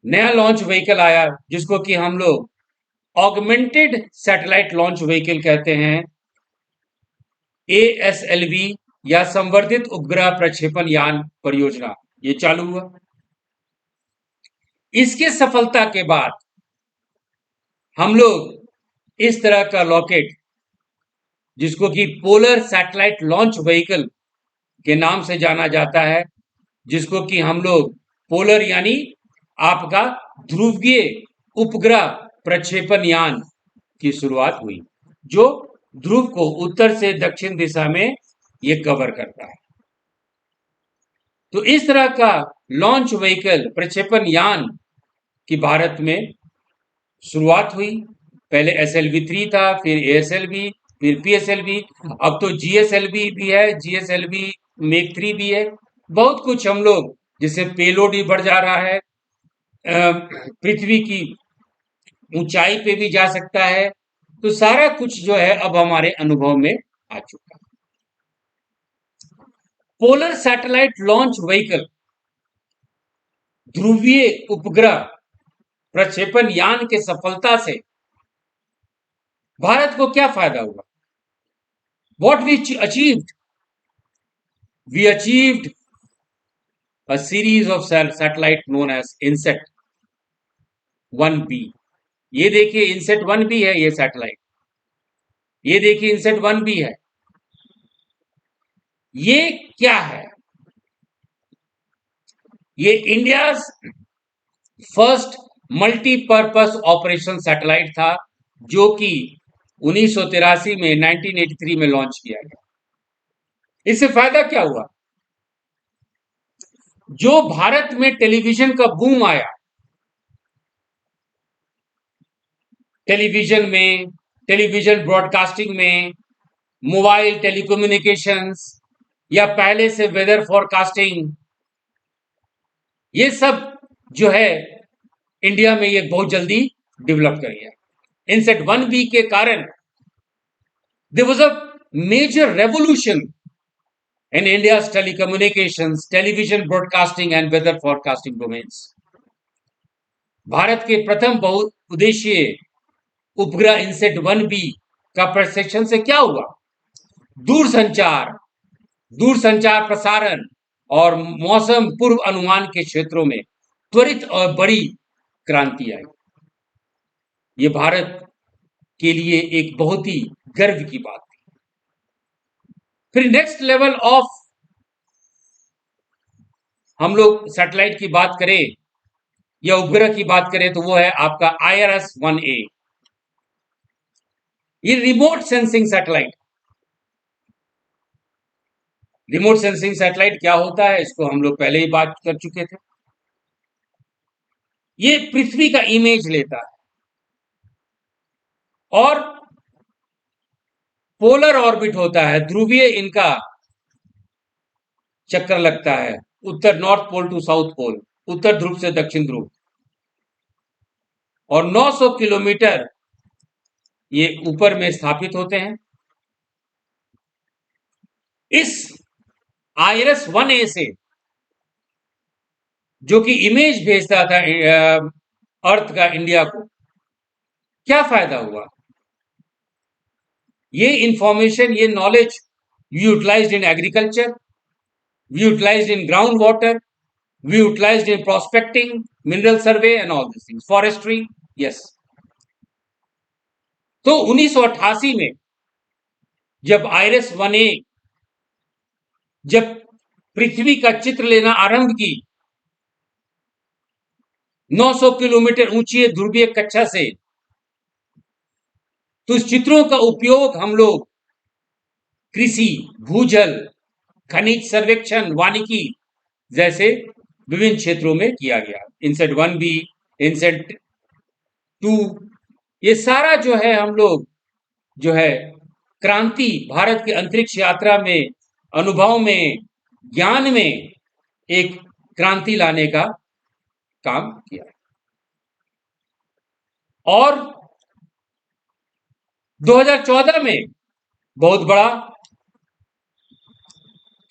नया लॉन्च व्हीकल आया जिसको कि हम लोग ऑगमेंटेड सैटेलाइट लॉन्च व्हीकल कहते हैं, ASLV या संवर्धित उपग्रह प्रक्षेपण यान परियोजना, ये चालू हुआ। इसके सफलता के बाद हम लोग इस तरह का रॉकेट, जिसको कि पोलर सैटेलाइट लॉन्च व्हीकल के नाम से जाना जाता है, जिसको कि हम लोग पोलर यानी आपका ध्रुवीय उपग्रह प्रक्षेपण यान की शुरुआत हुई, जो ध्रुव को उत्तर से दक्षिण दिशा में ये कवर करता है। तो इस तरह का लॉन्च व्हीकल प्रक्षेपण यान की भारत में शुरुआत हुई। पहले SLV-3 था, फिर ASLV, फिर PSLV, अब तो GSLV भी है, GSLV मेक 3 भी है। बहुत कुछ हम लोग, जिससे पेलोड भी बढ़ जा रहा है, पृथ्वी की ऊंचाई पे भी जा सकता है। तो सारा कुछ जो है अब हमारे अनुभव में आ चुका है। पोलर सैटेलाइट लॉन्च व्हीकल ध्रुवीय उपग्रह प्रक्षेपण यान के सफलता से भारत को क्या फायदा हुआ? What we achieved? We achieved a series of satellite known as INSET 1B। ये देखिए INSET 1B है ये सैटेलाइट, ये देखिए INSET 1B है। ये क्या है? ये India first multipurpose operation satellite था, जो कि 1983 में 1983 में लॉन्च किया गया। इससे फायदा क्या हुआ? जो भारत में टेलीविजन का बूम आया, टेलीविजन में, टेलीविजन ब्रॉडकास्टिंग में, मोबाइल टेलीकम्युनिकेशंस, या पहले से वेदर फोरकास्टिंग, ये सब जो है इंडिया में ये बहुत जल्दी डेवलप कर गया। इनसेट 1B के कारण there was a major revolution in India's telecommunications, television broadcasting and weather forecasting domains. Bharat के प्रथम बहुउद्देशीय उपग्रह इनसेट 1B का प्रक्षेपण से क्या हुआ? दूरसंचार, दूरसंचार प्रसारण और मौसम पूर्व अनुमान के क्षेत्रों में त्वरित और बड़ी क्रांति आई। ये भारत के लिए एक बहुत ही गर्व की बात थी। फिर नेक्स्ट लेवल ऑफ हम लोग सैटेलाइट की बात करें या उपग्रह की बात करें तो वो है आपका IRS-1A। ये remote sensing satellite. Remote sensing satellite क्या होता है, इसको हम लोग पहले ही बात कर चुके थे। ये पृथ्वी का इमेज लेता है और पोलर ऑर्बिट होता है, ध्रुवीय इनका चक्कर लगता है, उत्तर north pole to south pole, उत्तर ध्रुव से दक्षिण ध्रुव, और 900 किलोमीटर ये ऊपर में स्थापित होते हैं। इस IRS-1A से जो कि इमेज भेजता था अर्थ का इंडिया को, क्या फायदा हुआ? ये इंफॉर्मेशन, ये knowledge utilized in agriculture, utilized in ground water, utilized in prospecting, mineral survey and all this things, forestry. Yes. तो 1988 में जब IRS-1A जब पृथ्वी का चित्र लेना आरंभ की 900 किलोमीटर ऊंची ध्रुवीय कक्षा से, तो इस चित्रों का उपयोग हम लोग कृषि, भूजल, खनिज सर्वेक्षण, वानिकी जैसे विभिन्न क्षेत्रों में किया गया। इनसेट 1B, इनसेट 2, ये सारा जो है हम लोग जो है क्रांति भारत की अंतरिक्ष यात्रा में, अनुभव में, ज्ञान में एक क्रांति लाने का काम किया। और 2014 में बहुत बड़ा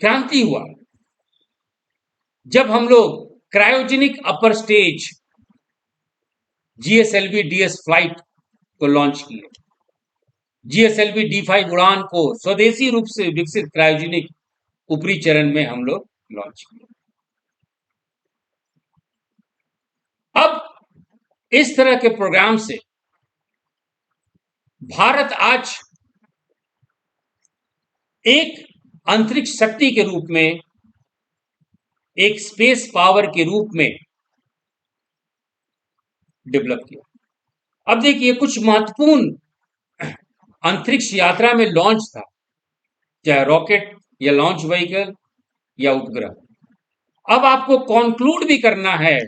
क्रांति हुआ जब हम लोग cryogenic upper stage GSLV DS flight को लॉन्च किए। GSLV D5 उड़ान को स्वदेशी रूप से विकसित क्रायोजेनिक ऊपरी चरण में हम लोग लॉन्च किए। अब इस तरह के प्रोग्राम से भारत आज एक अंतरिक्ष शक्ति के रूप में, एक स्पेस पावर के रूप में डेवलप किया। अब देखिए, कुछ महत्वपूर्ण अंतरिक्ष यात्रा में लॉन्च था, चाहे रॉकेट या लॉन्च व्हीकल या उपग्रह। अब आपको कॉन्क्लूड भी करना है,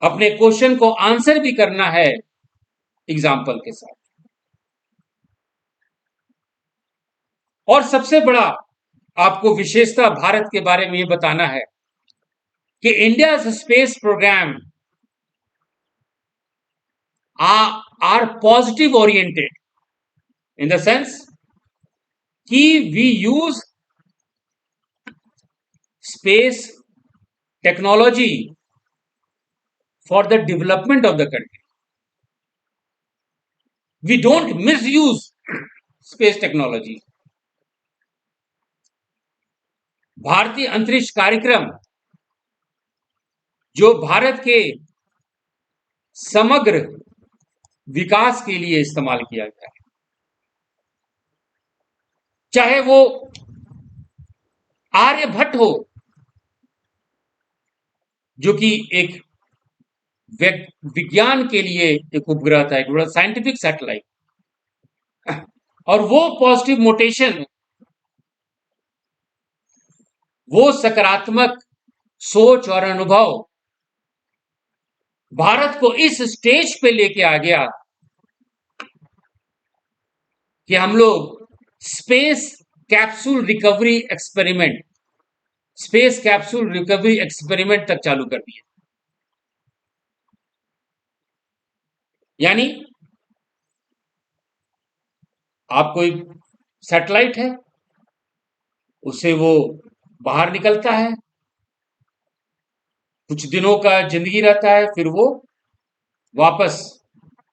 अपने क्वेश्चन को आंसर भी करना है एग्जाम्पल के साथ। और सबसे बड़ा आपको विशेषता भारत के बारे में यह बताना है कि India space program are positive oriented in the sense कि we use space technology for the development of the country. We don't misuse space technology. भारतीय अंतरिक्ष कार्यक्रम जो भारत के समग्र विकास के लिए इस्तेमाल किया गया है, चाहे वो आर्यभट्ट हो जो कि एक विज्ञान के लिए एक उपग्रह था, एक बड़ा साइंटिफिक सैटेलाइट, और वो पॉजिटिव मोटेशन, वो सकारात्मक सोच और अनुभव भारत को इस स्टेज पे लेके आ गया कि हम लोग स्पेस कैप्सूल रिकवरी एक्सपेरिमेंट तक चालू कर दिए। यानी आप कोई सैटेलाइट है, उससे वो बाहर निकलता है, कुछ दिनों का जिंदगी रहता है, फिर वो वापस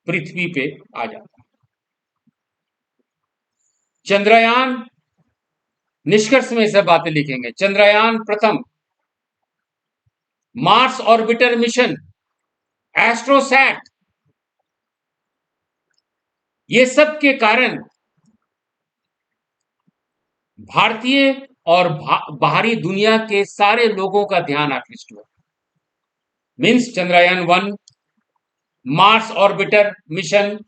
पृथ्वी पे आ जाता है। चंद्रयान, निष्कर्ष में सब बातें लिखेंगे। चंद्रयान प्रथम, मार्स ऑर्बिटर मिशन, एस्ट्रोसैट, ये सब के कारण भारतीय और बाहरी दुनिया के सारे लोगों का ध्यान आकृष्ट हुआ। Means Chandrayaan 1, Mars orbiter mission,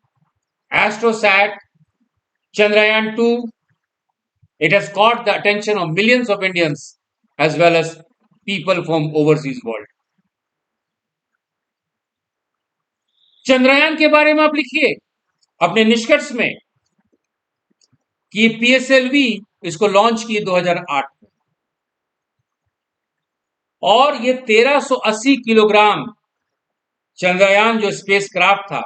AstroSat, Chandrayaan 2, it has caught the attention of millions of Indians as well as people from overseas world. Chandrayaan के बारे में आप लिखिए अपने निष्कर्ष में कि PSLV इसको लॉन्च की 2008 में, और ये 1380 किलोग्राम चंद्रयान जो स्पेस क्राफ्ट था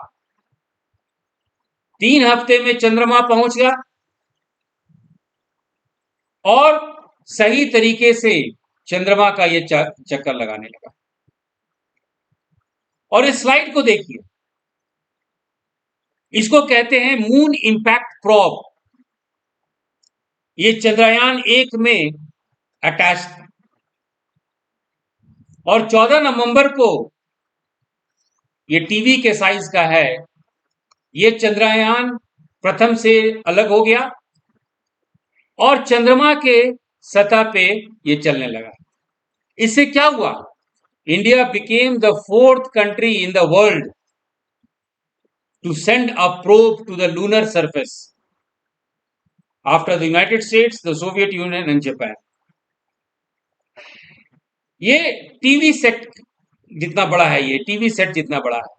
3 हफ्ते में चंद्रमा पहुंच गया और सही तरीके से चंद्रमा का ये चक्कर लगाने लगा। और इस स्लाइड को देखिए, इसको कहते हैं मून इंपैक्ट प्रोब। ये चंद्रयान 1 में अटैच था और 14 नवंबर को ये टीवी के साइज का है। ये चंद्रयान प्रथम से अलग हो गया और चंद्रमा के सतह पे ये चलने लगा। इससे क्या हुआ? India became the 4th country in the world to send a probe to the lunar surface after the United States, the Soviet Union and Japan. ये टीवी सेट जितना बड़ा है, ये टीवी सेट जितना बड़ा है,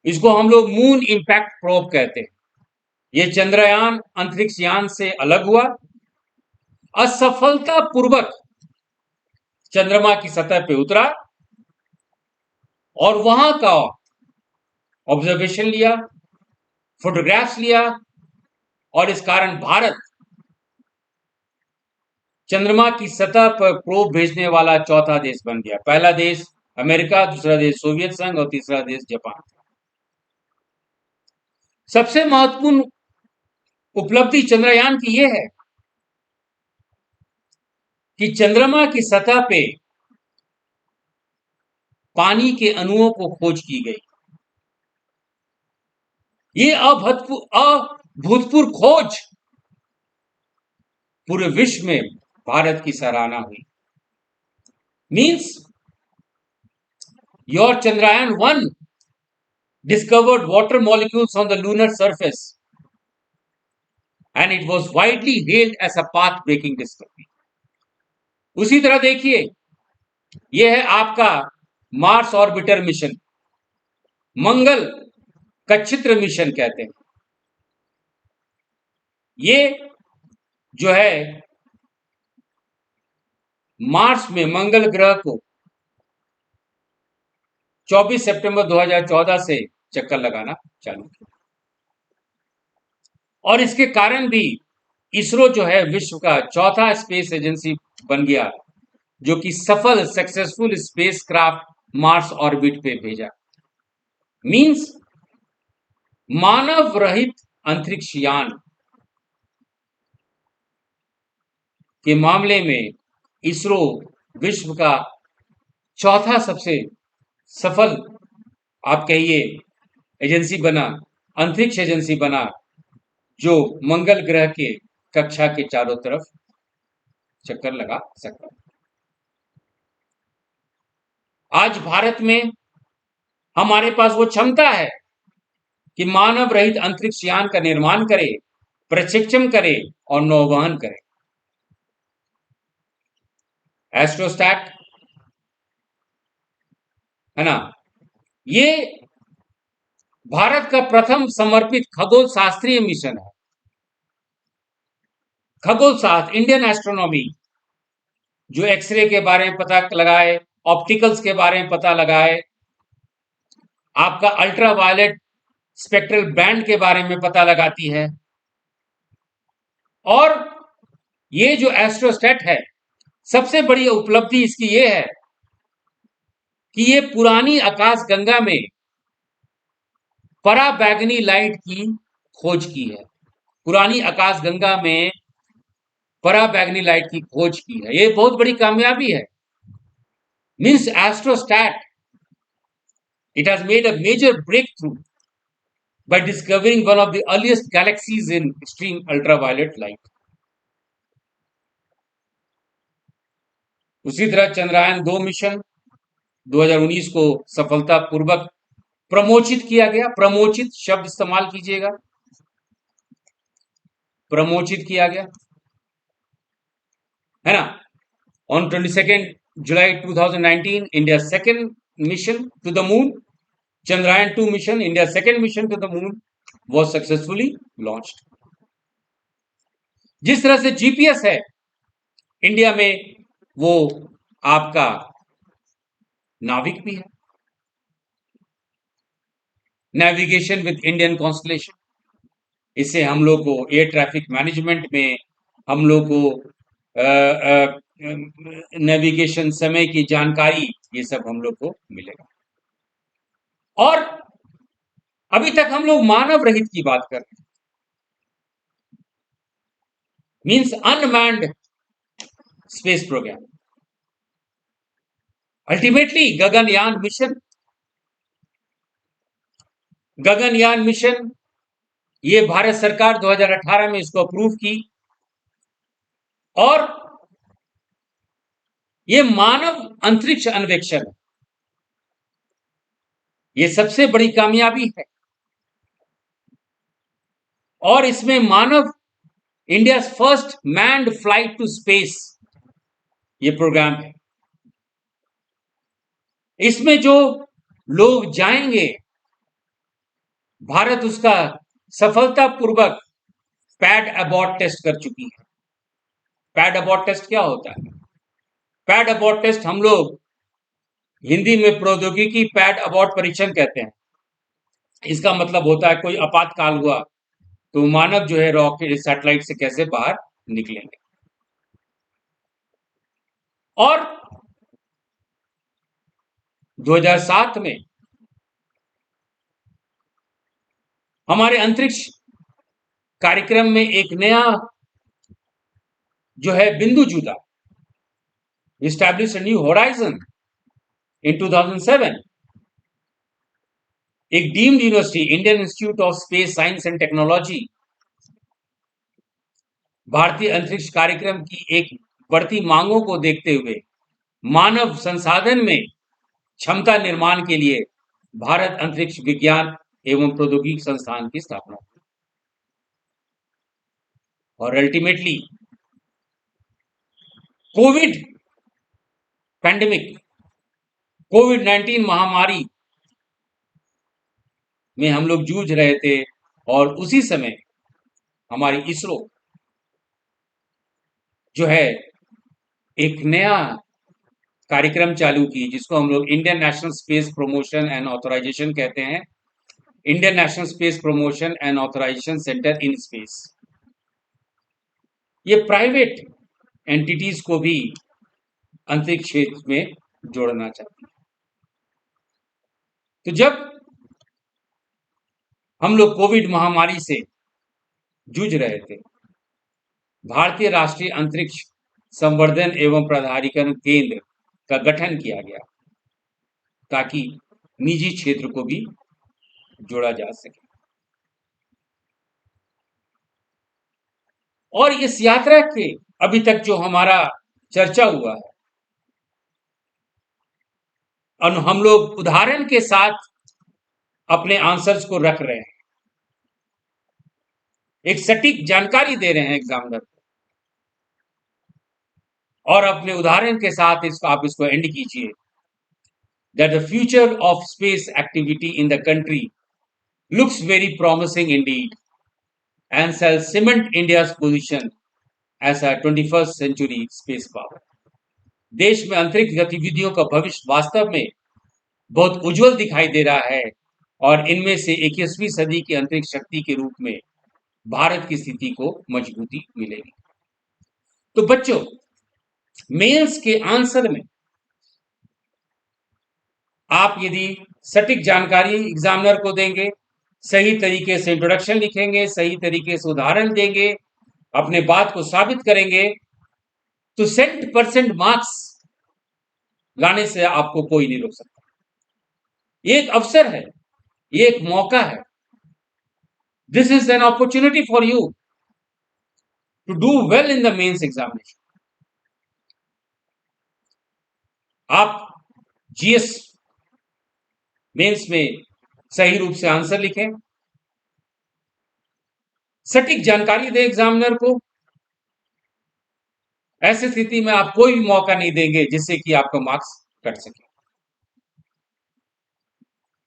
इसको हम लोग मून इंपैक्ट प्रोब कहते हैं। ये चंद्रयान अंतरिक्ष यान से अलग हुआ, असफलता पूर्वक चंद्रमा की सतह पे उतरा और वहां का ऑब्जर्वेशन लिया, फोटोग्राफ्स लिया, और इस कारण भारत चंद्रमा की सतह पर प्रोब भेजने वाला चौथा देश बन गया। पहला देश अमेरिका, दूसरा देश सोवियत संघ और तीसरा देश जापान। सबसे महत्वपूर्ण उपलब्धि चंद्रयान की यह है कि चंद्रमा की सतह पे पानी के अणुओं को खोज की गई। ये अभूतपूर्व खोज पूरे विश्व में भारत की सराहना हुई। Means your Chandrayaan 1 discovered water molecules on the lunar surface and it was widely hailed as a path-breaking discovery. उसी तरह देखिए, यह है आपका मार्स ऑर्बिटर मिशन, मंगल कक्षित्र मिशन कहते हैं। ये जो है मार्स में मंगल ग्रह को 24 सितंबर 2014 से चक्कर लगाना चालू किया और इसके कारण भी इसरो जो है विश्व का चौथा स्पेस एजेंसी बन गया जो कि सफल सक्सेसफुल स्पेसक्राफ्ट मार्स ऑर्बिट पे भेजा। मींस मानव रहित अंतरिक्ष यान के मामले में इसरो विश्व का चौथा सबसे सफल आप कहिए एजेंसी बना, अंतरिक्ष एजेंसी बना जो मंगल ग्रह के कक्षा के चारों तरफ चक्कर लगा सकता। आज भारत में हमारे पास वो क्षमता है कि मानव रहित अंतरिक्ष यान का निर्माण करे, प्रशिक्षण करे और नौवहन करे। एस्ट्रोस्टैट है ना, ये भारत का प्रथम समर्पित खगोल शास्त्रीय मिशन है। खगोल शास्त्र, इंडियन एस्ट्रोनॉमी, जो एक्सरे के बारे में पता लगाए, ऑप्टिकल्स के बारे में पता लगाए, आपका अल्ट्रावायलेट स्पेक्ट्रल बैंड के बारे में पता लगाती है। और ये जो एस्ट्रोस्टैट है, सबसे बड़ी उपलब्धि इसकी ये है कि ये पुरानी आकाशगंगा में पराबैंगनी लाइट की खोज की है। पुरानी आकाशगंगा में पराबैंगनी लाइट की खोज की है। ये बहुत बड़ी कामयाबी है। Means AstroSat, it has made a major breakthrough by discovering one of the earliest galaxies in extreme ultraviolet light. उसी तरह चंद्रयान 2 मिशन 2019 को सफलतापूर्वक प्रमोचित किया गया। प्रमोचित शब्द इस्तेमाल कीजिएगा, प्रमोचित किया गया है ना। On 22nd July 2019, India's second mission to the moon, Chandrayaan 2 mission, India's second mission to the moon was successfully launched. जिस तरह से जीपीएस है इंडिया में, वो आपका नाविक भी है। नेविगेशन विद इंडियन कॉन्स्टलेशन, इससे हम लोग को एयर ट्रैफिक मैनेजमेंट में हम लोग को नेविगेशन, समय की जानकारी, ये सब हम लोग को मिलेगा। और अभी तक हम लोग मानव रहित की बात कर रहे हैं, means unmanned space program. Ultimately Gaganyaan mission, Gaganyaan mission ये भारत सरकार 2018 में इसको अप्रूव की और ये मानव अंतरिक्ष अन्वेषण, ये सबसे बड़ी कामयाबी है। और इसमें मानव, India first manned flight to space, ये प्रोग्राम है। इसमें जो लोग जाएंगे, भारत उसका सफलतापूर्वक पैड अबॉर्ट टेस्ट कर चुकी है। पैड अबॉर्ट टेस्ट क्या होता है? पैड अबॉर्ट टेस्ट हम लोग हिंदी में प्रौद्योगिकी पैड अबॉर्ट परीक्षण कहते हैं। इसका मतलब होता है कोई आपातकाल हुआ तो मानव जो है रॉकेट, सैटेलाइट से कैसे बाहर निकलेंगे। और 2007 में हमारे अंतरिक्ष कार्यक्रम में एक नया जो है बिंदु जुड़ा, established a new horizon in 2007. एक deemed university, Indian institute of space science and technology, भारतीय अंतरिक्ष कार्यक्रम की एक बढ़ती मांगों को देखते हुए मानव संसाधन में क्षमता निर्माण के लिए भारत अंतरिक्ष विज्ञान एवं प्रौद्योगिकी संस्थान की स्थापना की। और अल्टीमेटली कोविड पैंडेमिक, कोविड-19 महामारी में हम लोग जूझ रहे थे और उसी समय हमारी इसरो जो है एक नया कार्यक्रम चालू की, जिसको हम लोग Indian national space promotion and authorization कहते हैं, Indian national space promotion and authorization centre in space. ये प्राइवेट एंटिटीज को भी अंतरिक्ष क्षेत्र में जोड़ना चाहती है। तो जब हम लोग कोविड महामारी से जूझ रहे थे, भारतीय राष्ट्रीय अंतरिक्ष संवर्धन एवं प्राधिकरण केंद्र का गठन किया गया ताकि निजी क्षेत्र को भी जोड़ा जा सके। और इस यात्रा के अभी तक जो हमारा चर्चा हुआ है, और हम लोग उदाहरण के साथ अपने आंसर्स को रख रहे हैं, एक सटीक जानकारी दे रहे हैं एग्जामिनर को, और अपने उदाहरण के साथ आप इसको एंड कीजिए that the future of space activity in the country looks very promising indeed and shall cement India's position as a 21st century space power. देश में अंतरिक्ष गतिविधियों का भविष्य वास्तव में बहुत उज्जवल दिखाई दे रहा है और इनमें से 21वीं सदी की अंतरिक्ष शक्ति के रूप में भारत की स्थिति को मजबूती मिलेगी। तो बच्चों, मेंस के आंसर में आप यदि सटीक जानकारी एग्जामिनर को देंगे, सही तरीके से इंट्रोडक्शन लिखेंगे, सही तरीके से उदाहरण देंगे, अपने बात को साबित करेंगे, तो 100% मार्क्स लाने से आपको कोई नहीं रोक सकता। ये एक अवसर है, ये एक मौका है। This is an opportunity for you to do well in the mains examination. आप जीएस मेंस में सही रूप से आंसर लिखें, सटीक जानकारी दें एग्जामिनर को। ऐसी स्थिति में आप कोई भी मौका नहीं देंगे जिससे कि आपका मार्क्स कट सके।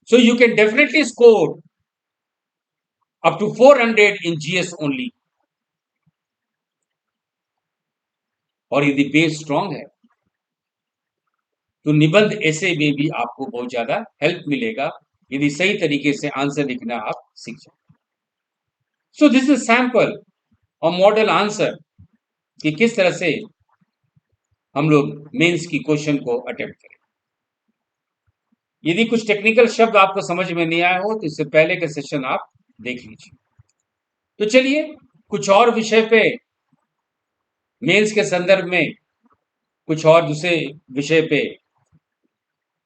So you can definitely score up to 400 in GS only. और यदि बेस स्ट्रांग है तो निबंध ऐसे में भी आपको बहुत ज्यादा हेल्प मिलेगा यदि सही तरीके से आंसर लिखना आप सीख जाए। सो दिस इज सैंपल और मॉडल आंसर कि किस तरह से हम लोग मेंस की क्वेश्चन को अटेम्प्ट करें। यदि कुछ टेक्निकल शब्द आपको समझ में नहीं आया हो तो इससे पहले के सेशन आप देख लीजिए। तो चलिए कुछ और विषय पे, मेंस के संदर्भ में कुछ और दूसरे विषय पे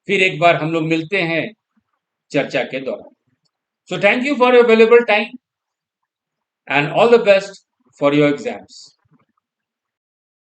फिर एक बार हम लोग मिलते हैं चर्चा के दौरान। So thank you for your valuable time and all the best for your exams.